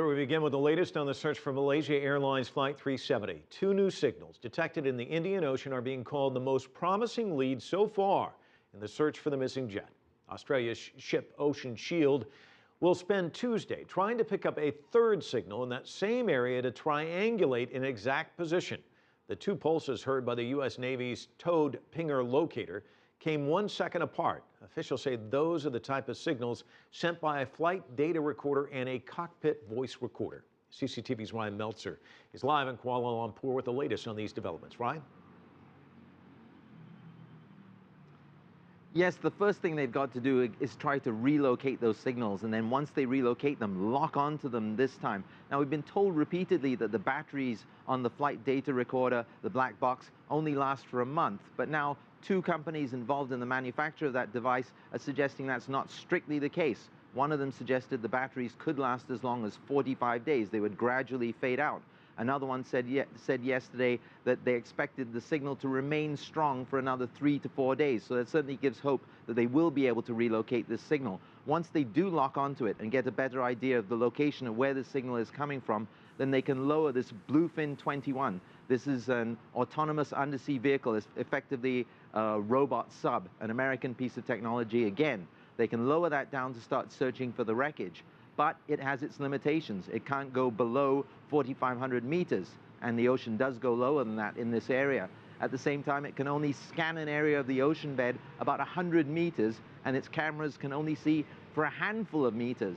We begin with the latest on the search for Malaysia Airlines Flight 370. Two new signals detected in the Indian Ocean are being called the most promising lead so far in the search for the missing jet. Australia's ship Ocean Shield will spend Tuesday trying to pick up a third signal in that same area to triangulate an exact position. The two pulses heard by the U.S. Navy's towed pinger locator came 1 second apart. Officials say those are the type of signals sent by a flight data recorder and a cockpit voice recorder. CCTV's Ryan Maelzer is live in Kuala Lumpur with the latest on these developments. Ryan? Yes, the first thing they've got to do is try to relocate those signals, and then once they relocate them, lock onto them this time. Now, we've been told repeatedly that the batteries on the flight data recorder, the black box, only last for a month, but now two companies involved in the manufacture of that device are suggesting that's not strictly the case. One of them suggested the batteries could last as long as 45 days. They would gradually fade out. Another one said yesterday that they expected the signal to remain strong for another 3 to 4 days. So that certainly gives hope that they will be able to relocate this signal. Once they do lock onto it and get a better idea of the location of where the signal is coming from, then they can lower this Bluefin 21. This is an autonomous undersea vehicle. It's effectively a robot sub, an American piece of technology again. They can lower that down to start searching for the wreckage. But it has its limitations. It can't go below 4,500 meters, and the ocean does go lower than that in this area. At the same time, it can only scan an area of the ocean bed about 100 meters, and its cameras can only see for a handful of meters.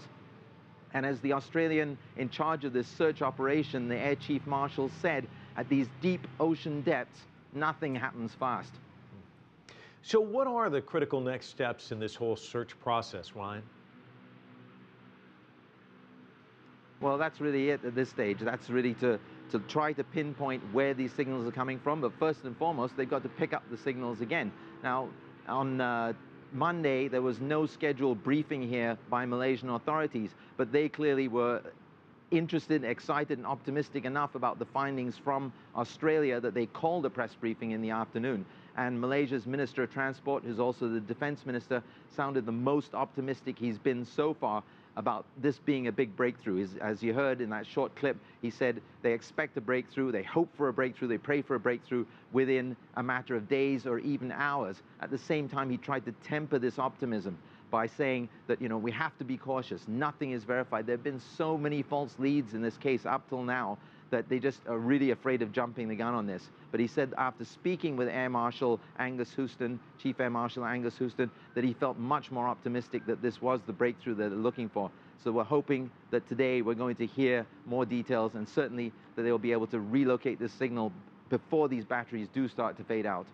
And as the Australian in charge of this search operation, the Air Chief Marshal said, at these deep ocean depths, nothing happens fast. So what are the critical next steps in this whole search process, Ryan? Well, that's really it at this stage. That's really to try to pinpoint where these signals are coming from. But first and foremost, they've got to pick up the signals again. Now, on Monday, there was no scheduled briefing here by Malaysian authorities, but they clearly were interested, excited, and optimistic enough about the findings from Australia that they called a press briefing in the afternoon. And Malaysia's Minister of Transport, who's also the Defense Minister, sounded the most optimistic he's been so far about this being a big breakthrough. As you heard in that short clip, he said they expect a breakthrough, they hope for a breakthrough, they pray for a breakthrough within a matter of days or even hours. At the same time, he tried to temper this optimism by saying that, you know, we have to be cautious. Nothing is verified. There have been so many false leads in this case up till now that they just are really afraid of jumping the gun on this. But he said after speaking with Air Marshal Angus Houston, Chief Air Marshal Angus Houston, that he felt much more optimistic that this was the breakthrough that they're looking for. So we're hoping that today we're going to hear more details, and certainly that they'll be able to relocate this signal before these batteries do start to fade out.